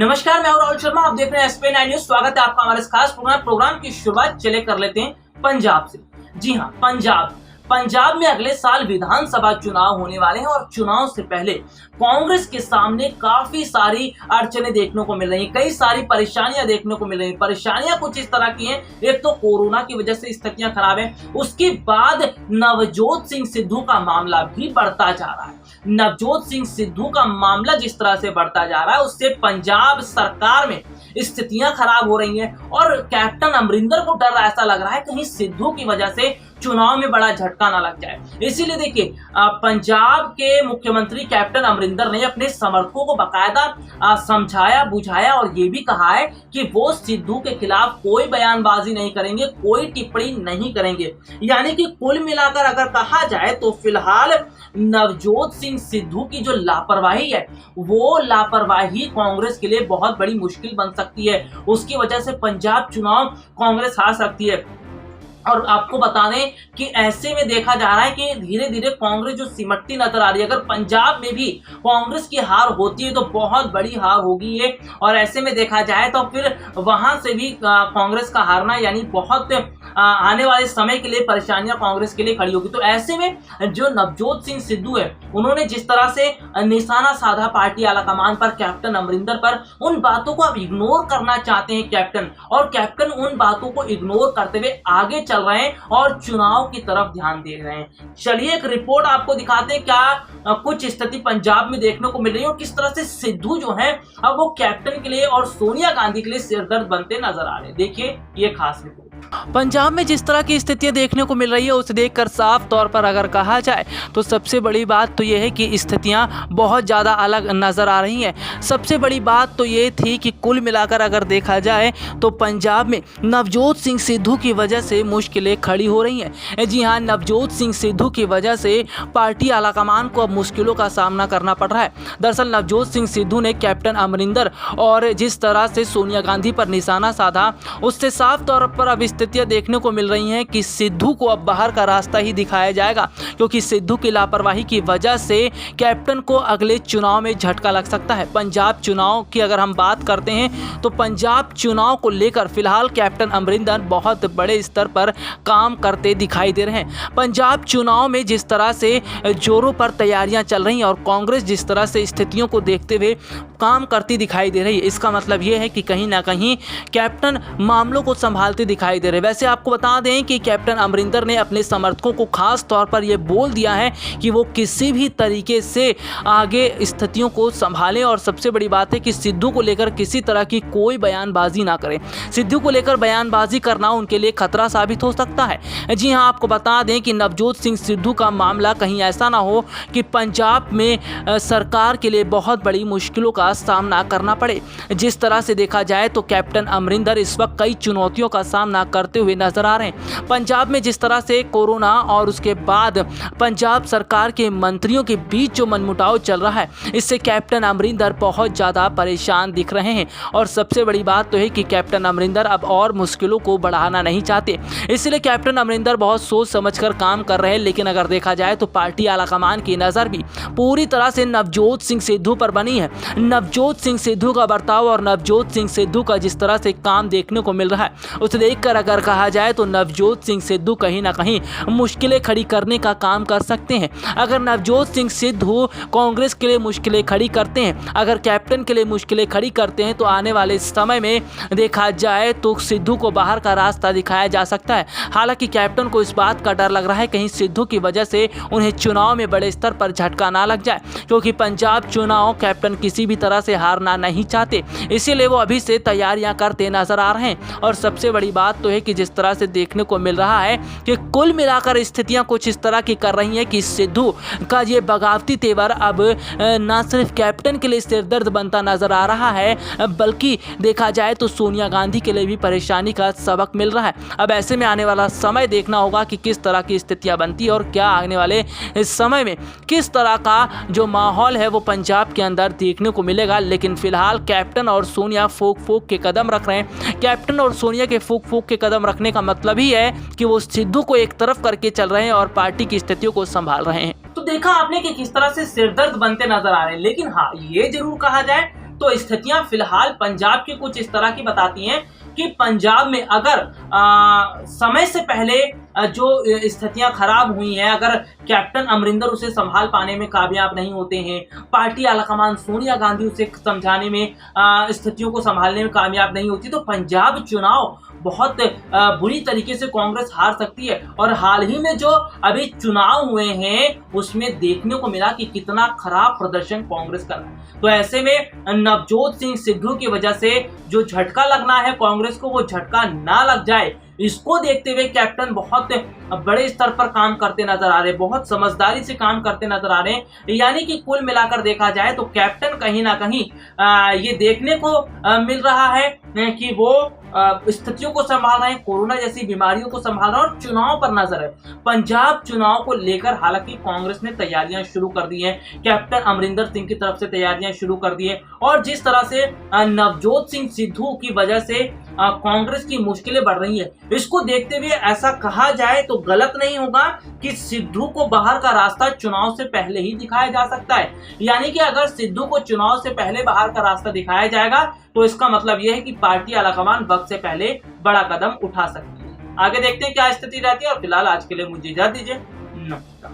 नमस्कार, मैं हूं राहुल शर्मा। आप देख रहे हैं एसपी 9 न्यूज। स्वागत है आपका हमारे इस खास प्रोग्राम की शुरुआत चले कर लेते हैं पंजाब से। जी हां, पंजाब में अगले साल विधानसभा चुनाव होने वाले हैं और चुनाव से पहले कांग्रेस के सामने काफी सारी अड़चने देखने को मिल रही हैं, कई सारी परेशानियां देखने को मिल रही हैं। परेशानियां कुछ इस तरह की हैं, एक तो कोरोना की वजह से स्थितियां खराब है, उसके बाद नवजोत सिंह सिद्धू का मामला भी बढ़ता जा रहा है। नवजोत सिंह सिद्धू का मामला जिस तरह से बढ़ता जा रहा है, उससे पंजाब सरकार में स्थितियां खराब हो रही हैं और कैप्टन अमरिंदर को डर ऐसा लग रहा है कहीं सिद्धू की वजह से चुनाव में बड़ा झटका ना लग जाए। इसीलिए देखिए, पंजाब के मुख्यमंत्री कैप्टन अमरिंदर ने अपने समर्थकों को बाकायदा समझाया बुझाया और ये भी कहा है कि वो सिद्धू के खिलाफ कोई बयानबाजी नहीं करेंगे, कोई टिप्पणी नहीं करेंगे। यानी कि कुल मिलाकर अगर कहा जाए तो फिलहाल नवजोत सिंह सिद्धू की जो लापरवाही है, वो लापरवाही कांग्रेस के लिए बहुत बड़ी मुश्किल बन सकती है। उसकी वजह से पंजाब चुनाव कांग्रेस हार सकती है। और आपको बता दें कि ऐसे में देखा जा रहा है कि धीरे धीरे कांग्रेस जो सिमटती नजर आ रही है। अगर पंजाब में भी कांग्रेस की हार होती है तो बहुत बड़ी हार होगी ये, और ऐसे में देखा जाए तो फिर वहां से भी कांग्रेस का हारना यानी बहुत आने वाले समय के लिए परेशानियां कांग्रेस के लिए खड़ी होगी। तो ऐसे में जो नवजोत सिंह सिद्धू है, उन्होंने जिस तरह से निशाना साधा पार्टी आलाकमान पर, कैप्टन अमरिंदर पर, उन बातों को अब इग्नोर करना चाहते हैं कैप्टन, और कैप्टन उन बातों को इग्नोर करते हुए आगे चल रहे हैं और चुनाव की तरफ ध्यान दे रहे हैं। चलिए एक रिपोर्ट आपको दिखाते हैं क्या कुछ स्थिति पंजाब में देखने को मिल रही है और किस तरह से सिद्धू जो है अब वो कैप्टन के लिए और सोनिया गांधी के लिए सिरदर्द बनते नजर आ रहे हैं। देखिए ये खास रिपोर्ट। पंजाब में जिस तरह की स्थितियां देखने को मिल रही है उसे देखकर साफ तौर पर अगर कहा जाए तो सबसे बड़ी बात तो यह है कि स्थितियां बहुत ज़्यादा अलग नज़र आ रही हैं। सबसे बड़ी बात तो ये थी कि कुल मिलाकर अगर देखा जाए तो पंजाब में नवजोत सिंह सिद्धू की वजह से मुश्किलें खड़ी हो रही हैं। जी हाँ, नवजोत सिंह सिद्धू की वजह से पार्टी आलाकमान को अब मुश्किलों का सामना करना पड़ रहा है। दरअसल नवजोत सिंह सिद्धू ने कैप्टन अमरिंदर और जिस तरह से सोनिया गांधी पर निशाना साधा, उससे साफ तौर पर अब स्थितियां देखने को मिल रही हैं कि सिद्धू को अब बाहर का रास्ता ही दिखाया जाएगा, क्योंकि सिद्धू की लापरवाही की वजह से कैप्टन को अगले चुनाव में झटका लग सकता है। पंजाब चुनाव की अगर हम बात करते हैं तो पंजाब चुनाव को लेकर फिलहाल कैप्टन अमरिंदर बहुत बड़े स्तर पर काम करते दिखाई दे रहे हैं। पंजाब चुनाव में जिस तरह से जोरों पर तैयारियां चल रही हैं और कांग्रेस जिस तरह से स्थितियों को देखते हुए काम करती दिखाई दे रही है, इसका मतलब यह है कि कहीं ना कहीं कैप्टन मामलों को संभालते दिखाई दे रहे हैं। वैसे आपको बता दें कि कैप्टन अमरिंदर ने अपने समर्थकों को खास तौर पर यह बोल दिया है कि वो किसी भी तरीके से आगे स्थितियों को संभालें, और सबसे बड़ी बात है कि सिद्धू को लेकर किसी तरह की कोई बयानबाजी ना करें। सिद्धू को लेकर बयानबाजी करना उनके लिए खतरा साबित हो सकता है। जी हाँ, आपको बता दें कि नवजोत सिंह सिद्धू का मामला कहीं ऐसा ना हो कि पंजाब में सरकार के लिए बहुत बड़ी मुश्किलों का सामना करना पड़े। जिस तरह से देखा जाए तो कैप्टन अमरिंदर इस वक्त कई चुनौतियों का सामना करते हुए नजर आ रहे हैं। पंजाब में जिस तरह से कोरोना और उसके बाद पंजाब सरकार के मंत्रियों के बीच जो मनमुटाव चल रहा है, इससे कैप्टन अमरिंदर बहुत ज़्यादा परेशान दिख रहे हैं। और सबसे बड़ी बात तो है कि कैप्टन अमरिंदर अब और मुश्किलों को बढ़ाना नहीं चाहते, इसलिए कैप्टन अमरिंदर बहुत सोच समझकर काम कर रहे हैं। लेकिन अगर देखा जाए तो पार्टी आलाकमान की नज़र भी पूरी तरह से नवजोत सिंह सिद्धू पर बनी है। नवजोत सिंह सिद्धू का बर्ताव और नवजोत सिंह सिद्धू का जिस तरह से काम देखने को मिल रहा है, उसे देखकर अगर कहा जाए तो नवजोत सिंह सिद्धू कहीं ना कहीं मुश्किलें खड़ी करने का काम कर सकते हैं। अगर नवजोत सिंह सिद्धू कांग्रेस के लिए मुश्किलें खड़ी करते हैं, अगर कैप्टन के लिए मुश्किलें खड़ी करते हैं, तो आने वाले समय में देखा जाए तो सिद्धू को बाहर का रास्ता दिखाया जा सकता है। हालांकि कैप्टन को इस बात का डर लग रहा है कहीं सिद्धू की वजह से उन्हें चुनाव में बड़े स्तर पर झटका ना लग जाए, क्योंकि पंजाब चुनाव कैप्टन किसी भी तरह से हारना नहीं चाहते, इसीलिए वो अभी से तैयारियां करते नजर आ रहे हैं। और सबसे बड़ी बात तो है कि जिस तरह से देखने को मिल रहा है कि कुल मिलाकर स्थितियां कुछ इस तरह की कर रही हैं कि सिद्धू का ये बगावती तेवर अब न सिर्फ कैप्टन के लिए सिरदर्द बनता नजर आ रहा है, बल्कि देखा जाए तो सोनिया गांधी के लिए भी परेशानी का सबक मिल रहा है। अब ऐसे में आने वाला समय देखना होगा कि किस तरह की स्थितियां बनती है और क्या आने वाले समय में किस तरह का जो माहौल है वो पंजाब के अंदर देखने को मिलेगा। लेकिन फिलहाल कैप्टन और सोनिया फूक के कदम रख रहे हैं। कैप्टन और सोनिया के फूक के कदम रखने का मतलब ही है कि वो सिद्धू को एक तरफ करके चल रहे हैं और पार्टी की स्थितियों को संभाल रहे हैं। तो देखा आपने कि किस तरह से सिरदर्द बनते नजर आ रहे हैं। लेकिन हाँ, ये जरूर कहा जाए तो स्थितियां फिलहाल पंजाब की कुछ इस तरह की बताती हैं कि पंजाब में अगर समय से पहले जो स्थितियां खराब हुई हैं, अगर कैप्टन अमरिंदर उसे संभाल पाने में कामयाब नहीं होते हैं, पार्टी आलाकमान सोनिया गांधी उसे समझाने में, स्थितियों को संभालने में कामयाब नहीं होती, तो पंजाब चुनाव बहुत बुरी तरीके से कांग्रेस हार सकती है। और हाल ही में जो अभी चुनाव हुए हैं उसमें देखने को मिला कि कितना खराब प्रदर्शन कांग्रेस कर रहा है। तो ऐसे में नवजोत सिंह सिद्धू की वजह से जो झटका लगना है कांग्रेस को, वो झटका ना लग जाए, इसको देखते हुए कैप्टन बहुत बड़े स्तर पर काम करते नजर आ रहे हैं, बहुत समझदारी से काम करते नजर आ रहे हैं। यानी कि कुल मिलाकर देखा जाए तो कैप्टन कहीं ना कहीं ये देखने को मिल रहा है कि वो स्थितियों को संभाल रहे हैं, कोरोना जैसी बीमारियों को संभाल रहे हैं और चुनाव पर नजर है। पंजाब चुनाव को लेकर हालांकि कांग्रेस ने तैयारियां शुरू कर दी हैं, कैप्टन अमरिंदर सिंह की तरफ से तैयारियां शुरू कर दी है, और जिस तरह से नवजोत सिंह सिद्धू की वजह से कांग्रेस की मुश्किलें बढ़ रही है, इसको देखते हुए ऐसा कहा जाए तो गलत नहीं होगा कि सिद्धू को बाहर का रास्ता चुनाव से पहले ही दिखाया जा सकता है। यानी कि अगर सिद्धू को चुनाव से पहले बाहर का रास्ता दिखाया जाएगा तो इसका मतलब यह है कि पार्टी आलाकमान वक्त से पहले बड़ा कदम उठा सकती है। आगे देखते हैं क्या स्थिति रहती है, और फिलहाल आज के लिए मुझे इजाजत दीजिए। नमस्कार।